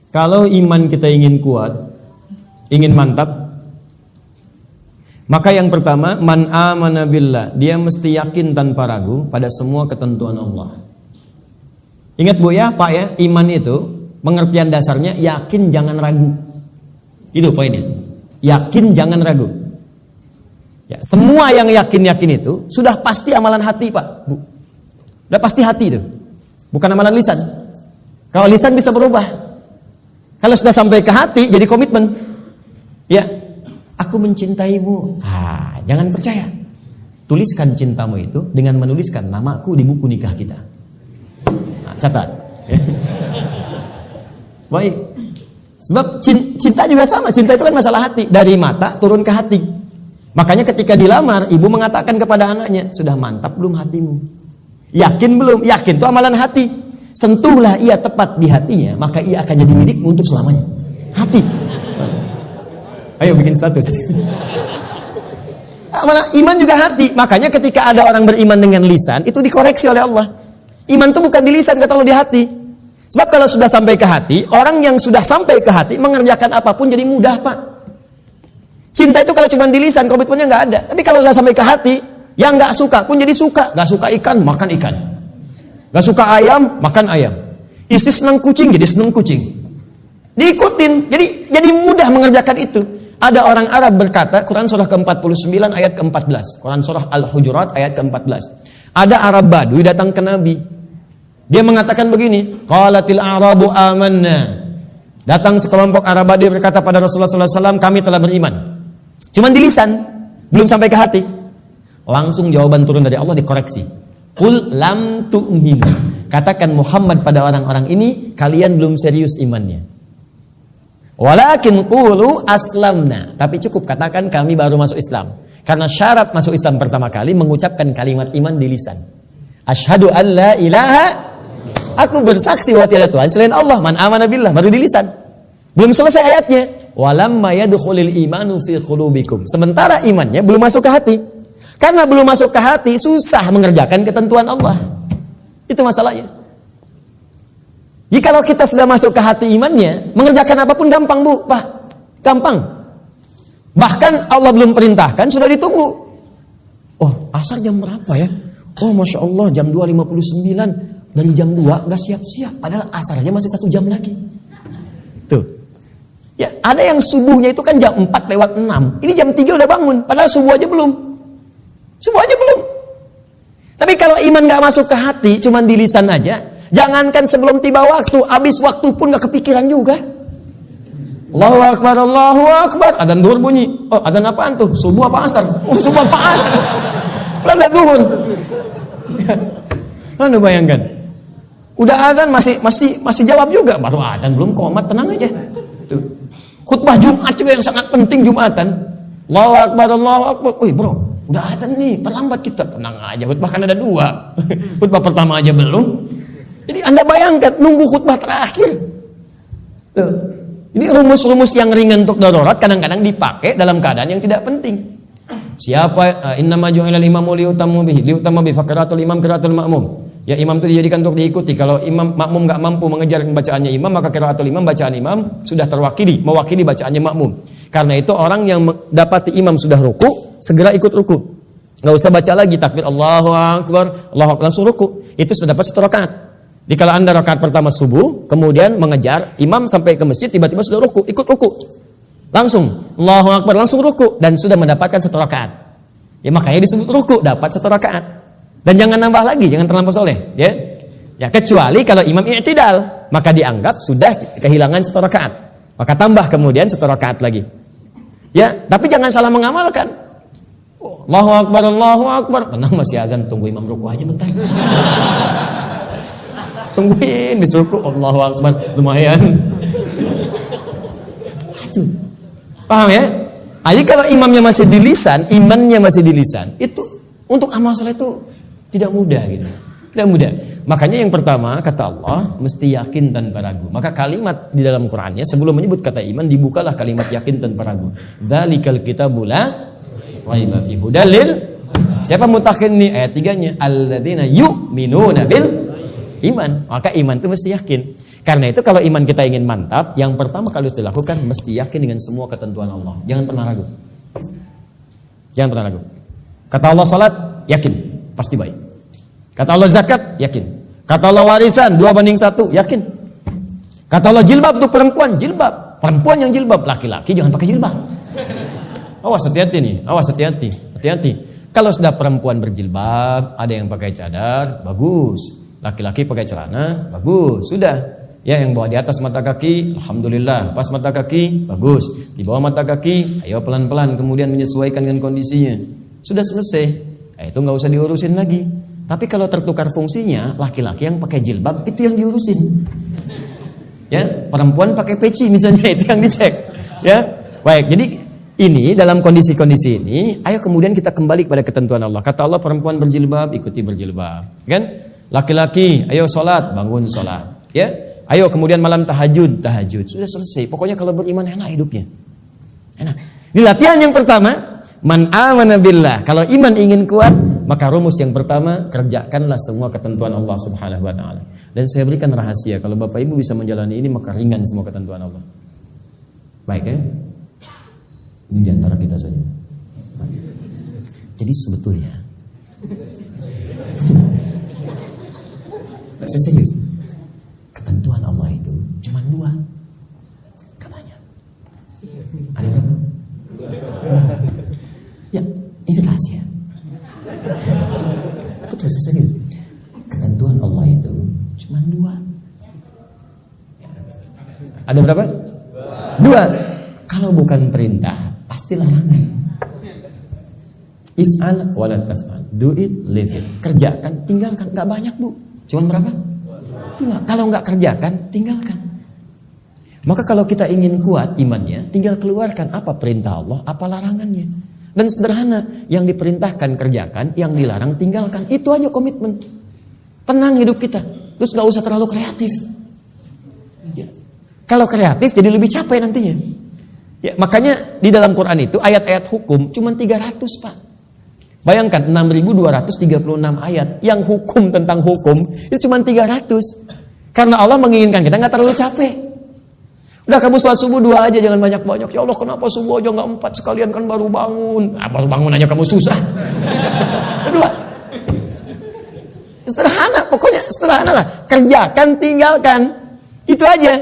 Kalau iman kita ingin kuat, ingin mantap, maka yang pertama, man amana billah, dia mesti yakin tanpa ragu pada semua ketentuan Allah. Ingat Bu ya, Pak ya, iman itu pengertian dasarnya yakin jangan ragu. Itu poinnya. Yakin jangan ragu. Ya, semua yang yakin-yakin itu sudah pasti amalan hati, Pak, Bu. Sudah pasti hati itu. Bukan amalan lisan. Kalau lisan bisa berubah. Kalau sudah sampai ke hati jadi komitmen. Ya, aku mencintaimu. Jangan percaya. Tuliskan cintamu itu dengan menuliskan namaku di buku nikah kita. Catat. Baik. Sebab cinta juga sama. Cinta itu kan masalah hati. Dari mata turun ke hati. Makanya ketika dilamar, ibu mengatakan kepada anaknya, sudah mantap belum hatimu? Yakin belum? Yakin itu amalan hati. Sentuhlah ia tepat di hatinya, maka ia akan jadi milikmu untuk selamanya. Hati. Ayo bikin status. Iman juga hati. Makanya ketika ada orang beriman dengan lisan, itu dikoreksi oleh Allah. Iman itu bukan di lisan, kata Allah, di hati. Sebab kalau sudah sampai ke hati, orang yang sudah sampai ke hati mengerjakan apapun jadi mudah, Pak. Cinta itu kalau cuma di lisan, komitmennya nggak ada. Tapi kalau sudah sampai ke hati, yang nggak suka pun jadi suka. Nggak suka ikan, makan ikan. Nggak suka ayam, makan ayam. Isi senang kucing, jadi senang kucing. Diikutin, jadi mudah mengerjakan itu. Ada orang Arab berkata, Quran surah ke-49 ayat ke-14. Quran surah Al-Hujurat ayat ke-14. Ada Arab Badui datang ke Nabi. Dia mengatakan begini, qalatil a'rabu amanna. Datang sekelompok Arab Badui berkata pada Rasulullah SAW, kami telah beriman. Cuman di lisan, belum sampai ke hati. Langsung jawaban turun dari Allah dikoreksi. Qul lam tu'minu. Katakan Muhammad pada orang-orang ini, kalian belum serius imannya. Walakin qulu aslamna. Tapi cukup katakan kami baru masuk Islam. Karena syarat masuk Islam pertama kali mengucapkan kalimat iman di lisan. Asyhadu an la ilaha, aku bersaksi bahwa tiada Tuhan selain Allah. Man amana billah, baru di lisan. Belum selesai ayatnya. Walamma yadkhulul imanu fi qulubikum. Sementara imannya belum masuk ke hati. Karena belum masuk ke hati, susah mengerjakan ketentuan Allah. Itu masalahnya. Jadi kalau kita sudah masuk ke hati imannya, mengerjakan apapun gampang, Bu, Pak. Gampang. Bahkan Allah belum perintahkan, sudah ditunggu. Oh, asar jam berapa ya? Oh, Masya Allah, jam 2.59. Dari jam 2 udah siap-siap. Padahal asar aja masih 1 jam lagi. Tuh. Ya, ada yang subuhnya itu kan jam 4:06. Ini jam 3 udah bangun. Padahal subuh aja belum. Subuh aja belum. Tapi kalau iman gak masuk ke hati, cuman di lisan aja. Jangankan sebelum tiba waktu, habis waktu pun gak kepikiran juga. Allahu Akbar, Allahu Akbar. Adzan zuhur bunyi. Oh, adzan apaan tuh? Subuh apa asar? Oh, subuh apa asar? Belum zuhur. Anda bayangkan. Udah adzan masih jawab juga. Baru adzan belum komat, tenang aja. Tuh. Khutbah Jumat juga yang sangat penting Jumatan. Allahu Akbar, Allahu Akbar. Wih, bro, udah adzan nih, terlambat kita. Tenang aja, khutbah kan ada 2. Khutbah pertama aja belum. Jadi Anda bayangkan nunggu khutbah terakhir. Tuh. Jadi rumus-rumus yang ringan untuk darurat kadang-kadang dipakai dalam keadaan yang tidak penting. Siapa innama ju'ilal imamu liutamu bihi, liutama bi faqratul imam qiraatul ma'mum. Ya, imam itu dijadikan untuk diikuti. Kalau imam makmum enggak mampu mengejar bacaannya imam, maka qiraatul imam, bacaan imam sudah terwakili, mewakili bacaannya makmum. Karena itu orang yang dapati imam sudah ruku, segera ikut ruku. Enggak usah baca lagi takbir Allahu Akbar, Allahu Akbar, langsung ruku. Itu sudah dapat 1 rakaat. Jadi kalau Anda rakaat pertama subuh, kemudian mengejar imam sampai ke masjid, tiba-tiba sudah ruku, ikut ruku. Langsung Allahu Akbar, langsung ruku dan sudah mendapatkan 1 rakaat. Ya, makanya disebut ruku, dapat 1 rakaat. Dan jangan nambah lagi, jangan terlampau soleh, ya. Ya, kecuali kalau imam i'tidal, maka dianggap sudah kehilangan 1 rakaat. Maka tambah kemudian 1 rakaat lagi. Ya, tapi jangan salah mengamalkan. Allahu Akbar, Allahu Akbar. Tenang, masih azan, tunggu imam ruku aja bentar. Tungguin disuruh Allahu Akbar, lumayan. Aduh. Paham ya? Jadi kalau imamnya masih di lisan, imannya masih di lisan, itu untuk amal saleh itu tidak mudah gitu. Tidak mudah. Makanya yang pertama kata Allah mesti yakin tanpa ragu. Maka kalimat di dalam Qur'annya sebelum menyebut kata iman dibukalah kalimat yakin tanpa ragu. Dzalikal kitabul la raiba fihi hudalil. Siapa mutakin nih ayat 3-nya? Alladzina yu'minuna bil iman. Maka iman itu mesti yakin. Karena itu kalau iman kita ingin mantap, yang pertama kali harus dilakukan mesti yakin dengan semua ketentuan Allah. Jangan pernah ragu. Jangan pernah ragu. Kata Allah salat, yakin, pasti baik. Kata Allah zakat, yakin. Kata Allah warisan 2:1, yakin. Kata Allah jilbab untuk perempuan, jilbab. Perempuan yang jilbab, laki-laki jangan pakai jilbab. Awas hati-hati nih, awas hati-hati. Hati-hati. Kalau sudah perempuan berjilbab, ada yang pakai cadar, bagus. Laki-laki pakai celana, bagus. Sudah. Ya, yang bawa di atas mata kaki, alhamdulillah. Pas mata kaki, bagus. Di bawah mata kaki, ayo pelan-pelan kemudian menyesuaikan dengan kondisinya. Sudah selesai. Itu nggak usah diurusin lagi. Tapi kalau tertukar fungsinya, laki-laki yang pakai jilbab itu yang diurusin. Ya, perempuan pakai peci misalnya itu yang dicek. Ya, baik. Jadi ini dalam kondisi-kondisi ini, ayo kemudian kita kembali kepada ketentuan Allah. Kata Allah perempuan berjilbab, ikuti berjilbab. Kan? Laki-laki, ayo sholat, bangun sholat. Ya. Ayo kemudian malam tahajud. Sudah selesai. Pokoknya kalau beriman enak hidupnya. Enak. Di latihan yang pertama, man amana billah. Kalau iman ingin kuat, maka rumus yang pertama, kerjakanlah semua ketentuan Allah Subhanahu wa taala. Dan saya berikan rahasia, kalau Bapak Ibu bisa menjalani ini maka ringan semua ketentuan Allah. Baik ya? Ini di antara kita saja. Jadi sebetulnya saya serius. Ketentuan Allah itu cuma 2, gak banyak. Ada berapa? Ya, ini rahasia. Betul, saya serius. Ketentuan Allah itu cuma 2. Ada berapa? 2. Kalau bukan perintah, pasti larangan. If'al wa la taf'al. Do it, leave it. Kerjakan, tinggalkan. Gak banyak, Bu. Cuma berapa? 2. Kalau nggak kerjakan, tinggalkan. Maka kalau kita ingin kuat imannya, tinggal keluarkan apa perintah Allah, apa larangannya. Dan sederhana, yang diperintahkan kerjakan, yang dilarang tinggalkan. Itu aja komitmen. Tenang hidup kita. Terus nggak usah terlalu kreatif. Ya. Kalau kreatif jadi lebih capek nantinya. Ya, makanya di dalam Quran itu ayat-ayat hukum cuma 300, Pak. Bayangkan 6.236 ayat yang hukum tentang hukum itu cuma 300. Karena Allah menginginkan kita nggak terlalu capek. Udah kamu sholat subuh 2 aja, jangan banyak-banyak. Ya Allah kenapa subuh aja nggak 4 sekalian kan baru bangun. Baru bangun aja kamu susah. 2. Sederhana, pokoknya sederhana lah. Kerjakan, tinggalkan. Itu aja.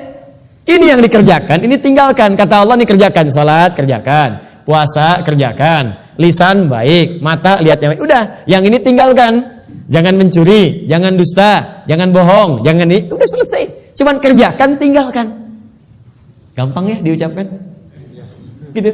Ini yang dikerjakan, ini tinggalkan. Kata Allah nih kerjakan, sholat kerjakan, puasa kerjakan. Lisan baik, mata lihat yang baik. Udah, yang ini tinggalkan. Jangan mencuri, jangan dusta, jangan bohong, jangan ini. Udah selesai. Cuman kerjakan, tinggalkan. Gampang ya diucapkan? Gitu.